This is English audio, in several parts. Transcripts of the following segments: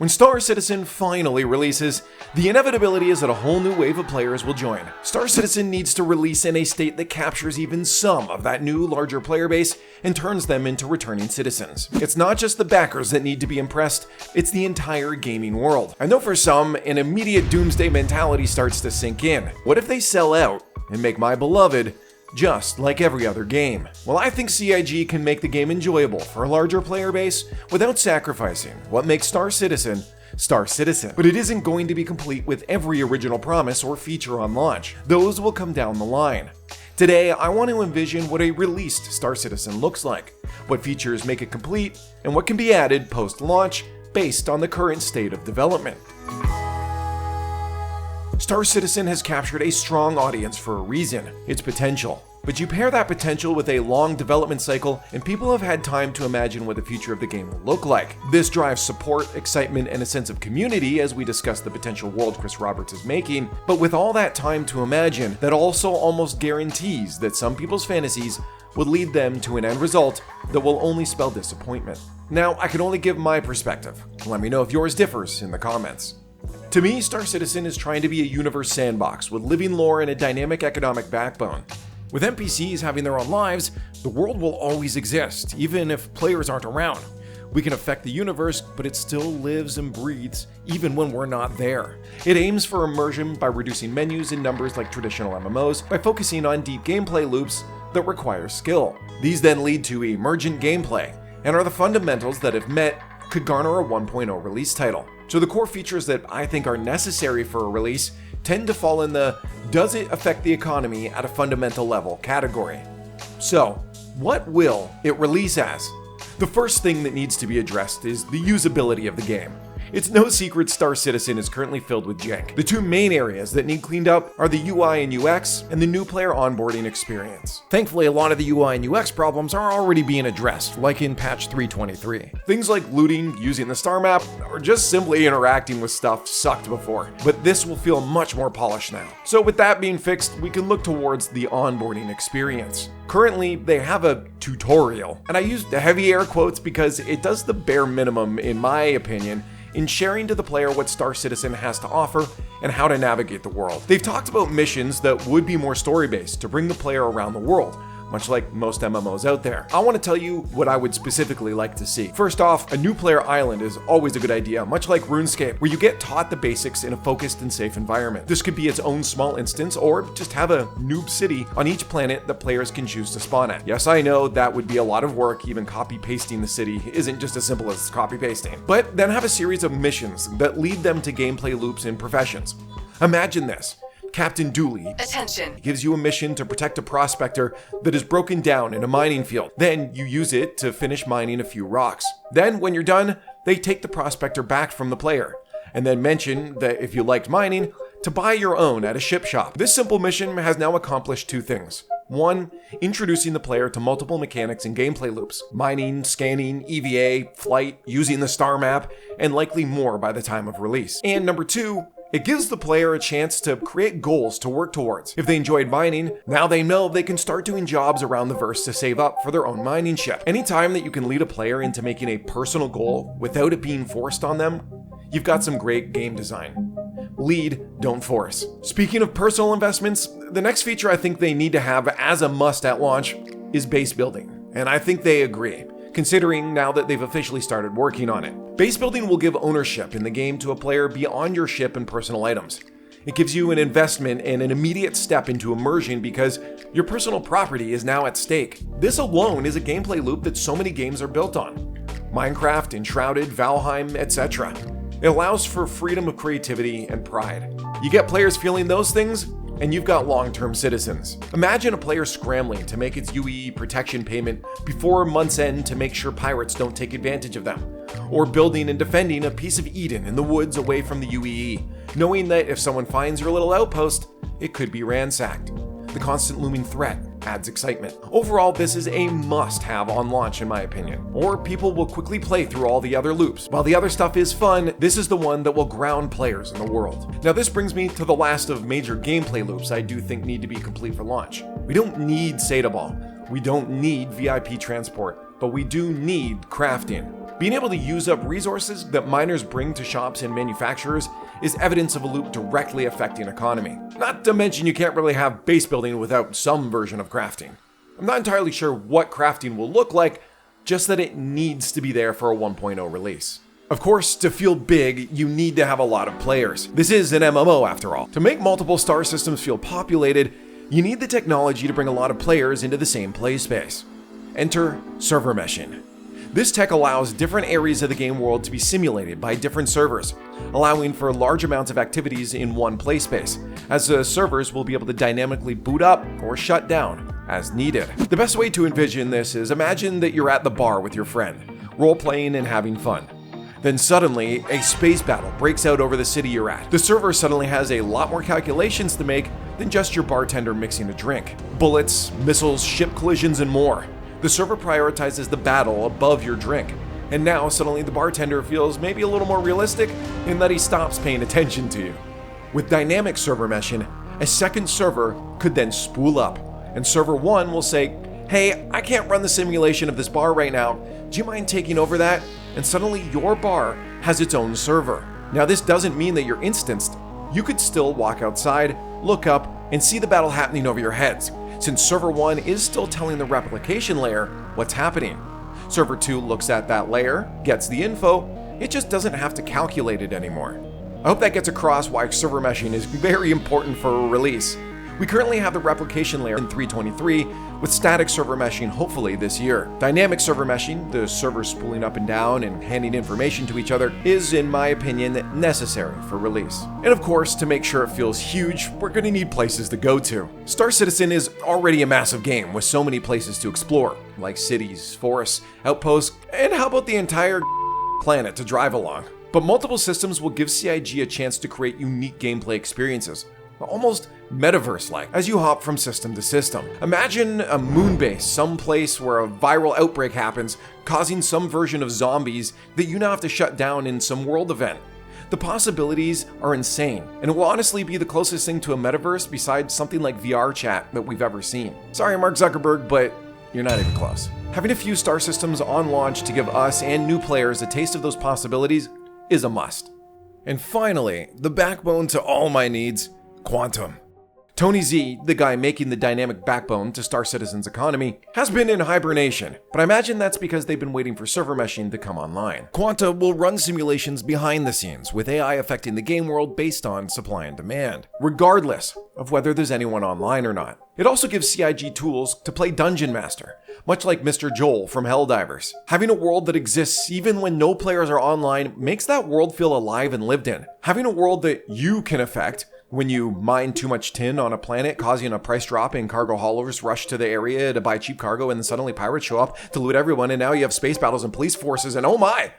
When Star Citizen finally releases, the inevitability is that a whole new wave of players will join. Star Citizen needs to release in a state that captures even some of that new, larger player base and turns them into returning citizens. It's not just the backers that need to be impressed, it's the entire gaming world. I know for some, an immediate doomsday mentality starts to sink in. What if they sell out and make my beloved just like every other game? Well, I think CIG can make the game enjoyable for a larger player base without sacrificing what makes Star Citizen Star Citizen. But it isn't going to be complete with every original promise or feature on launch. Those will come down the line. Today, I want to envision what a released Star Citizen looks like, what features make it complete, and what can be added post-launch based on the current state of development. Star Citizen has captured a strong audience for a reason, its potential. But you pair that potential with a long development cycle, and people have had time to imagine what the future of the game will look like. This drives support, excitement, and a sense of community as we discuss the potential world Chris Roberts is making. But with all that time to imagine, that also almost guarantees that some people's fantasies would lead them to an end result that will only spell disappointment. Now, I can only give my perspective. Let me know if yours differs in the comments. To me, Star Citizen is trying to be a universe sandbox with living lore and a dynamic economic backbone. With NPCs having their own lives, the world will always exist, even if players aren't around. We can affect the universe, but it still lives and breathes, even when we're not there. It aims for immersion by reducing menus and numbers like traditional MMOs, by focusing on deep gameplay loops that require skill. These then lead to emergent gameplay, and are the fundamentals that, if met, could garner a 1.0 release title. So the core features that I think are necessary for a release tend to fall in the does it affect the economy at a fundamental level category. So, what will it release as? The first thing that needs to be addressed is the usability of the game. It's no secret Star Citizen is currently filled with jank. The two main areas that need cleaned up are the UI and UX and the new player onboarding experience. Thankfully, a lot of the UI and UX problems are already being addressed, like in patch 3.23. Things like looting, using the star map, or just simply interacting with stuff sucked before, but this will feel much more polished now. So with that being fixed, we can look towards the onboarding experience. Currently, they have a tutorial, and I use the heavy air quotes because it does the bare minimum, in my opinion, in sharing to the player what Star Citizen has to offer and how to navigate the world. They've talked about missions that would be more story-based to bring the player around the world, much like most MMOs out there. I want to tell you what I would specifically like to see. First off, a new player island is always a good idea, much like RuneScape, where you get taught the basics in a focused and safe environment. This could be its own small instance, or just have a noob city on each planet that players can choose to spawn at. Yes, I know that would be a lot of work. Even copy-pasting the city isn't just as simple as copy-pasting. But then have a series of missions that lead them to gameplay loops and professions. Imagine this. Captain Dooley Attention. Gives you a mission to protect a prospector that is broken down in a mining field. Then you use it to finish mining a few rocks. Then when you're done, they take the prospector back from the player, and then mention that if you liked mining, to buy your own at a ship shop. This simple mission has now accomplished two things. One, introducing the player to multiple mechanics and gameplay loops. Mining, scanning, EVA, flight, using the star map, and likely more by the time of release. And number two, it gives the player a chance to create goals to work towards. If they enjoyed mining, now they know they can start doing jobs around the verse to save up for their own mining ship. Anytime that you can lead a player into making a personal goal without it being forced on them, you've got some great game design. Lead, don't force. Speaking of personal investments, the next feature I think they need to have as a must at launch is base building. And I think they agree, considering now that they've officially started working on it. Base building will give ownership in the game to a player beyond your ship and personal items. It gives you an investment and an immediate step into immersion because your personal property is now at stake. This alone is a gameplay loop that so many games are built on. Minecraft, Enshrouded, Valheim, etc. It allows for freedom of creativity and pride. You get players feeling those things, and you've got long-term citizens. Imagine a player scrambling to make its UE protection payment before month's end to make sure pirates don't take advantage of them, or building and defending a piece of Eden in the woods away from the UEE, knowing that if someone finds your little outpost, it could be ransacked. The constant looming threat adds excitement. Overall, this is a must-have on launch in my opinion, or people will quickly play through all the other loops. While the other stuff is fun, this is the one that will ground players in the world. Now this brings me to the last of major gameplay loops I do think need to be complete for launch. We don't need Sata Ball, we don't need VIP transport, but we do need crafting. Being able to use up resources that miners bring to shops and manufacturers is evidence of a loop directly affecting economy. Not to mention you can't really have base building without some version of crafting. I'm not entirely sure what crafting will look like, just that it needs to be there for a 1.0 release. Of course, to feel big, you need to have a lot of players. This is an MMO after all. To make multiple star systems feel populated, you need the technology to bring a lot of players into the same play space. Enter server meshing. This tech allows different areas of the game world to be simulated by different servers, allowing for large amounts of activities in one play space, as the servers will be able to dynamically boot up or shut down as needed. The best way to envision this is imagine that you're at the bar with your friend, role-playing and having fun. Then suddenly, a space battle breaks out over the city you're at. The server suddenly has a lot more calculations to make than just your bartender mixing a drink. Bullets, missiles, ship collisions, and more. The server prioritizes the battle above your drink. And now suddenly the bartender feels maybe a little more realistic in that he stops paying attention to you. With dynamic server meshing, a second server could then spool up, and server 1 will say, "Hey, I can't run the simulation of this bar right now. Do you mind taking over that?" And suddenly your bar has its own server. Now this doesn't mean that you're instanced. You could still walk outside, look up, and see the battle happening over your heads, since server 1 is still telling the replication layer what's happening. Server 2 looks at that layer, gets the info, it just doesn't have to calculate it anymore. I hope that gets across why server meshing is very important for a release. We currently have the replication layer in 3.23, with static server meshing hopefully this year. Dynamic server meshing, the servers spooling up and down and handing information to each other, is, in my opinion, necessary for release. And of course, to make sure it feels huge, we're going to need places to go to. Star Citizen is already a massive game with so many places to explore, like cities, forests, outposts, and how about the entire planet to drive along? But multiple systems will give CIG a chance to create unique gameplay experiences, almost metaverse-like, as you hop from system to system. Imagine a moon base, someplace where a viral outbreak happens, causing some version of zombies that you now have to shut down in some world event. The possibilities are insane, and it will honestly be the closest thing to a metaverse besides something like VR chat that we've ever seen. Sorry, Mark Zuckerberg, but you're not even close. Having a few star systems on launch to give us and new players a taste of those possibilities is a must. And finally, the backbone to all my needs, Quantum. Tony Z, the guy making the dynamic backbone to Star Citizen's economy, has been in hibernation, but I imagine that's because they've been waiting for server meshing to come online. Quanta will run simulations behind the scenes, with AI affecting the game world based on supply and demand, regardless of whether there's anyone online or not. It also gives CIG tools to play Dungeon Master, much like Mr. Joel from Helldivers. Having a world that exists even when no players are online makes that world feel alive and lived in. Having a world that you can affect when you mine too much tin on a planet, causing a price drop and cargo haulers rush to the area to buy cheap cargo, and then suddenly pirates show up to loot everyone, and now you have space battles and police forces, and oh my!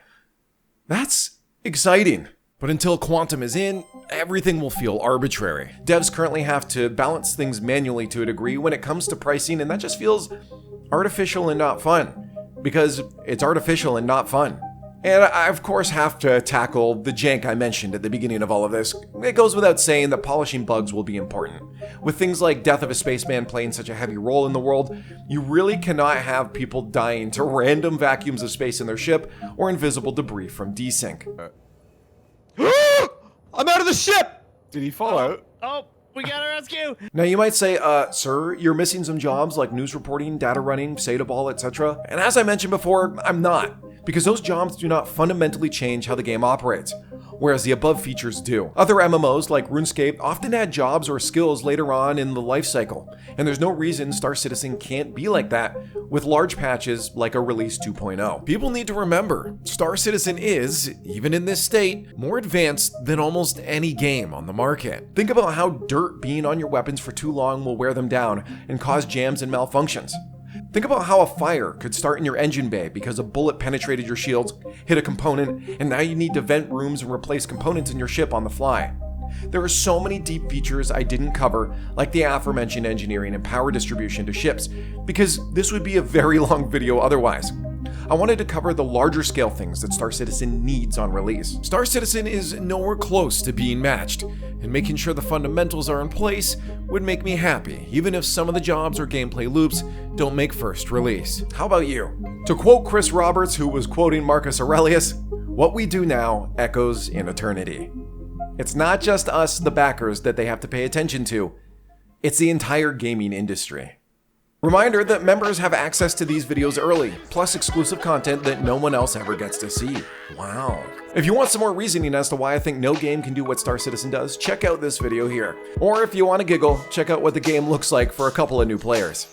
That's exciting. But until Quantum is in, everything will feel arbitrary. Devs currently have to balance things manually to a degree when it comes to pricing, and that just feels artificial and not fun. Because it's artificial and not fun. And I, of course, have to tackle the jank I mentioned at the beginning of all of this. It goes without saying that polishing bugs will be important. With things like Death of a Spaceman playing such a heavy role in the world, you really cannot have people dying to random vacuums of space in their ship or invisible debris from desync. I'm out of the ship! Did he fall out? Oh, we got a rescue! Now you might say, sir, you're missing some jobs like news reporting, data running, SATA ball, etc. And as I mentioned before, I'm not. Because those jobs do not fundamentally change how the game operates, whereas the above features do. Other MMOs like RuneScape often add jobs or skills later on in the life cycle, and there's no reason Star Citizen can't be like that with large patches like a release 2.0. People need to remember, Star Citizen is, even in this state, more advanced than almost any game on the market. Think about how dirt being on your weapons for too long will wear them down and cause jams and malfunctions. Think about how a fire could start in your engine bay because a bullet penetrated your shields, hit a component, and now you need to vent rooms and replace components in your ship on the fly. There are so many deep features I didn't cover, like the aforementioned engineering and power distribution to ships, because this would be a very long video otherwise. I wanted to cover the larger scale things that Star Citizen needs on release. Star Citizen is nowhere close to being matched, and making sure the fundamentals are in place would make me happy, even if some of the jobs or gameplay loops don't make first release. How about you? To quote Chris Roberts, who was quoting Marcus Aurelius, "What we do now echoes in eternity." It's not just us, the backers, that they have to pay attention to. It's the entire gaming industry. Reminder that members have access to these videos early, plus exclusive content that no one else ever gets to see. Wow. If you want some more reasoning as to why I think no game can do what Star Citizen does, check out this video here. Or if you want to giggle, check out what the game looks like for a couple of new players.